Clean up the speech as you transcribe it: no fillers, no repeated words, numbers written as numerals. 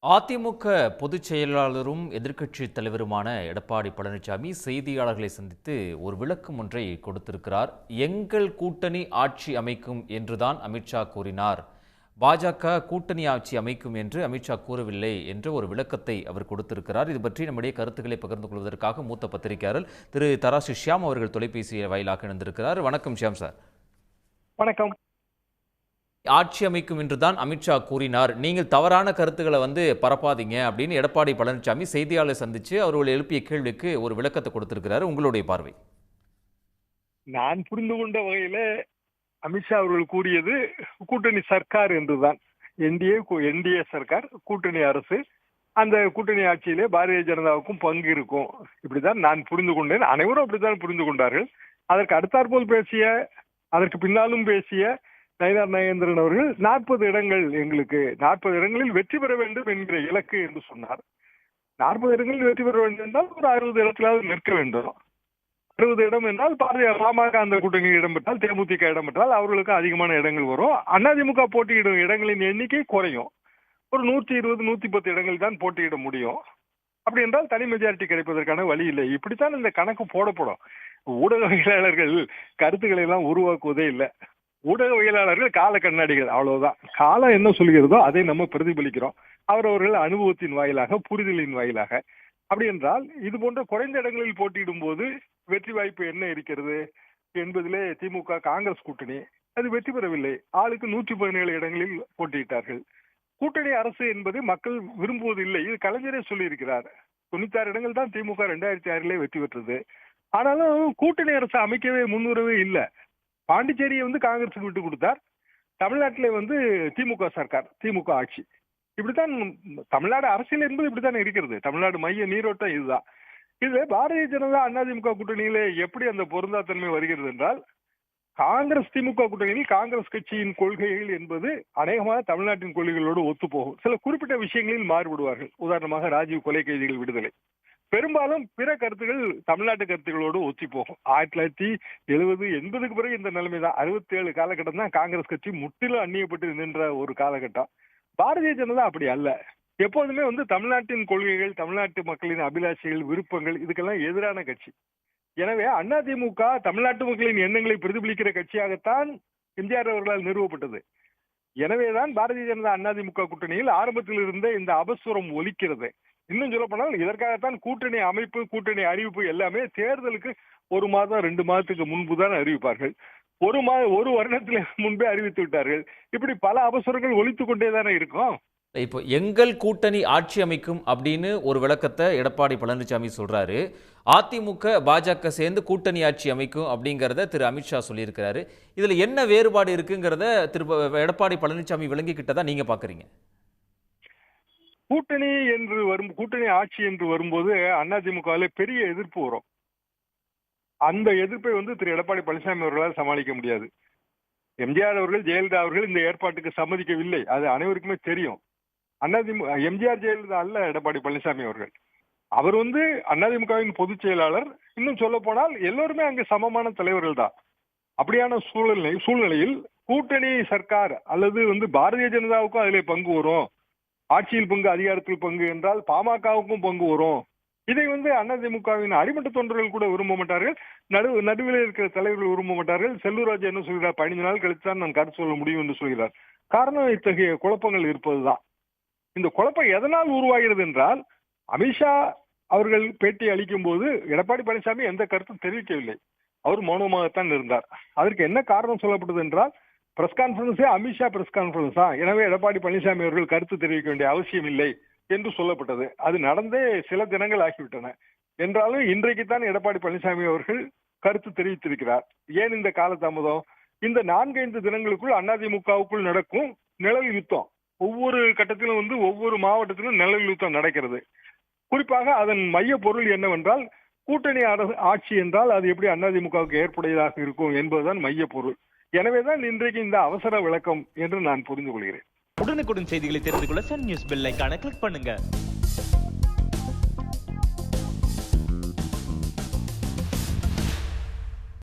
அதிமுக பொதுச் செயலாளரும் எதிர்க்கட்சித் தலைவருமான எடப்பாடி பழனிசாமி செய்தியாளர்களை சந்தித்து ஒரு விளக்கம் ஒன்றை கொடுத்திருக்கிறார். எங்கள் கூட்டணி ஆட்சி அமைக்கும் என்றுதான் அமித்ஷா கூறினார். பாஜக கூட்டணி ஆட்சி அமைக்கும் என்று அமித்ஷா கூறவில்லை என்ற ஒரு விளக்கத்தை அவர் கொடுத்திருக்கிறார். இது பற்றி நம்முடைய கருத்துக்களை பகிர்ந்து கொள்வதற்காக மூத்த பத்திரிகையாளர் திரு தராசு ஷியாம் அவர்கள் தொலைபேசி வாயிலாக இணைந்திருக்கிறார். வணக்கம் ஷியாம் சார். வணக்கம். ஆட்சி அமைக்கும் என்றுதான் அமித்ஷா கூறினார், நீங்கள் தவறான கருத்துக்களை பரப்பாதீங்க அப்படின்னு எடப்பாடி பழனிசாமி செய்தியாளர் சந்திச்சு அவர்கள் எழுப்பிய கேள்விக்கு ஒரு விளக்கத்தை கொடுத்திருக்கிறார். உங்களுடைய பார்வை? நான் புரிந்து கொண்ட வகையில அமித்ஷா அவர்கள் கூறியது கூட்டணி சர்க்கார் என்றுதான். என்டிஏ சர்க்கார், கூட்டணி அரசு, அந்த கூட்டணி ஆட்சியிலே பாரதிய ஜனதாவுக்கும் பங்கு இருக்கும், இப்படிதான் நான் புரிந்து கொண்டேன். அனைவரும் அப்படித்தான் புரிந்து கொண்டார்கள். அதற்கு அடுத்தாற்போல் பேசிய, அதற்கு பின்னாலும் பேசிய நயினார் நாகேந்திரன் அவர்கள் 40 இடங்கள், எங்களுக்கு 40 இடங்களில் வெற்றி பெற வேண்டும் என்கிற இலக்கு என்று சொன்னார். 40 இடங்களில் வெற்றி பெற வேண்டும் என்றால் ஒரு 60 இடத்திலாவது நிற்க வேண்டும். 60 இடம் என்றால் பாமக அந்த கூட்டணி இடம் பெற்றால், தேமுதிக இடம் பெற்றால் அவர்களுக்கு அதிகமான இடங்கள் வரும். அதிமுக போட்டியிடும் இடங்களின் எண்ணிக்கை குறையும். ஒரு 120, 110 இடங்கள் தான் போட்டியிட முடியும். அப்படி என்றால் தனி மெஜாரிட்டி கிடைப்பதற்கான வழி இல்லை. இப்படித்தான் இந்த கணக்கு போடப்படும். ஊடகவியலாளர்கள் கருத்துக்களை எல்லாம் உருவாக்குவதே இல்லை. ஊடகவியலாளர்கள் கால கண்ணாடிகள், அவ்வளவுதான். காலம் என்ன சொல்கிறதோ அதை நம்ம பிரதிபலிக்கிறோம், அவரவர்கள் அனுபவத்தின் வாயிலாக, புரிதலின் வாயிலாக. அப்படி என்றால் இது போன்ற குறைந்த இடங்களில் போட்டியிடும் போது வெற்றி வாய்ப்பு என்ன இருக்கிறது என்பதிலே திமுக காங்கிரஸ் கூட்டணி அது வெற்றி பெறவில்லை. ஆளுக்கு 117 இடங்களில் போட்டியிட்டார்கள். கூட்டணி அரசு என்பது மக்கள் விரும்புவதில்லை. இது கலைஞரே சொல்லியிருக்கிறார். 96 இடங்கள் தான் திமுக 2006 வெற்றி பெற்றது. ஆனாலும் கூட்டணி அரசு அமைக்கவே முன்னுறவே இல்லை. பாண்டிச்சேரியை காங்கிரசுக்கு விட்டு கொடுத்தார். தமிழ்நாட்டிலே திமுக சர்க்கார், திமுக ஆட்சி. இப்படித்தான் தமிழ்நாடு அரசியல் என்பது இப்படித்தான் இருக்கிறது. தமிழ்நாடு மைய நீரோட்டம் இதுதான். இது பாரதிய ஜனதா அதிமுக கூட்டணியிலே எப்படி அந்த பொருந்தாத்தன்மை வருகிறது என்றால், காங்கிரஸ் திமுக கூட்டணியில் காங்கிரஸ் கட்சியின் கொள்கைகள் என்பது அநேகமாக தமிழ்நாட்டின் கொள்கைகளோடு ஒத்துப்போகும். சில குறிப்பிட்ட விஷயங்களில் மாறுபடுவார்கள். உதாரணமாக ராஜீவ் கொலை கைதிகள் விடுதலை. பெரும்பாலும் பிற கருத்துகள் தமிழ்நாட்டு கருத்துகளோடு ஒத்தி போகும். 1970, 80க்கு பிறகு இந்த நிலைமைதான். 67 காலகட்டம் தான் காங்கிரஸ் கட்சி முற்றிலும் அந்நியப்பட்டு நின்ற ஒரு காலகட்டம். பாரதிய ஜனதா அப்படி அல்ல. எப்போதுமே தமிழ்நாட்டின் கொள்கைகள், தமிழ்நாட்டு மக்களின் அபிலாஷைகள், விருப்பங்கள், இதுக்கெல்லாம் எதிரான கட்சி. எனவே அதிமுக தமிழ்நாட்டு மக்களின் எண்ணங்களை பிரதிபலிக்கிற கட்சியாகத்தான் எம்ஜிஆர் அவர்களால் நிறுவப்பட்டது. எனவேதான் பாரதிய ஜனதா அதிமுக கூட்டணியில் ஆரம்பத்தில் இருந்த இந்த அபஸ்வரம் ஒலிக்கிறது. இன்னும் சொல்ல போனால் இதற்காகத்தான் கூட்டணி அமைப்பு, கூட்டணி அறிவிப்பு எல்லாமே தேர்தலுக்கு 1 மாதம் 2 மாதத்துக்கு முன்புதான் அறிவிப்பார்கள். ஒரு வருடத்திலே முன்பே அறிவித்து விட்டார்கள். இப்படி பல அவசரங்கள் ஒலித்துக் கொண்டேதானே இருக்கும். இப்போ எங்கள் கூட்டணி ஆட்சி அமைக்கும் அப்படின்னு ஒரு விளக்கத்தை எடப்பாடி பழனிசாமி சொல்றாரு. அதிமுக பாஜக சேர்ந்து கூட்டணி ஆட்சி அமைக்கும் அப்படிங்கிறத திரு அமித்ஷா சொல்லியிருக்கிறாரு. இதுல என்ன வேறுபாடு இருக்குங்கிறத திரு எடப்பாடி பழனிசாமி விளங்கிக்கிட்டதா நீங்க பாக்குறீங்க? கூட்டணி ஆட்சி என்று வரும்போது அதிமுகவிலே பெரிய எதிர்ப்பு வரும். அந்த எதிர்ப்பை திரு எடப்பாடி பழனிசாமி அவர்களால் சமாளிக்க முடியாது. எம்ஜிஆர் அவர்கள், ஜெயலலிதா அவர்கள் இந்த ஏற்பாட்டுக்கு சம்மதிக்கவில்லை. அது அனைவருக்குமே தெரியும். எம்ஜிஆர் ஜெயலலிதா அல்ல எடப்பாடி பழனிசாமி அவர்கள். அவர் அதிமுகவின் பொதுச் செயலாளர். இன்னும் சொல்ல போனால் எல்லோருமே அங்கு சமமான தலைவர்கள் தான். அப்படியான சூழ்நிலையில் கூட்டணி சர்க்கார் அல்லது பாரதிய ஜனதாவுக்கும் அதிலே பங்கு வரும், ஆட்சியில் பங்கு, அதிகாரத்தில் பங்கு என்றால் பாமகவுக்கும் பங்கு வரும். இதை அதிமுகவின் அடிமட்ட தொண்டர்கள் கூட விரும்ப மாட்டார்கள். நடுவில் இருக்கிற தலைவர்கள் விரும்ப மாட்டார்கள். செல்லூர்ராஜ் என்ன சொல்கிறார், 15 நாள் கழித்துதான் நான் கருத்து சொல்ல முடியும் என்று சொல்கிறார். காரணம் இத்தகைய குழப்பங்கள் இருப்பதுதான். இந்த குழப்பம் எதனால் உருவாகிறது என்றால், அமித்ஷா அவர்கள் பேட்டி அளிக்கும் போது எடப்பாடி பழனிசாமி எந்த கருத்தும் தெரிவிக்கவில்லை. அவர் மௌனமாகத்தான் இருந்தார். அதற்கு என்ன காரணம் சொல்லப்பட்டது என்றால், பிரஸ் கான்பரன்ஸே அமித்ஷா பிரஸ் கான்பரன்ஸ் தான், எனவே எடப்பாடி பழனிசாமி அவர்கள் கருத்து தெரிவிக்க வேண்டிய அவசியம் இல்லை என்று சொல்லப்பட்டது. அது நடந்தே சில தினங்கள் ஆகிவிட்டன. என்றாலும் இன்றைக்குத்தான் எடப்பாடி பழனிசாமி அவர்கள் கருத்து தெரிவித்திருக்கிறார். ஏன் இந்த காலதாமதம்? இந்த 4-5 தினங்களுக்குள் அதிமுகவுக்குள் நடக்கும் நிழல் யுத்தம். ஒவ்வொரு கட்டத்திலும் ஒவ்வொரு மாவட்டத்திலும் நிழல் யுத்தம் நடக்கிறது. குறிப்பாக அதன் மைய பொருள் என்னவென்றால், கூட்டணி ஆட்சி என்றால் அது எப்படி அதிமுகவுக்கு ஏற்புடையதாக இருக்கும் என்பதுதான் மைய பொருள். எனவேதான் இன்றைக்கு இந்த அவசர விளக்கம் என்று நான் புரிந்து கொள்கிறேன். உடனுக்குடன் செய்திகளை தெரிந்து கொள்ள சன் நியூஸ் பெல் ஐகானை கிளிக் பண்ணுங்க.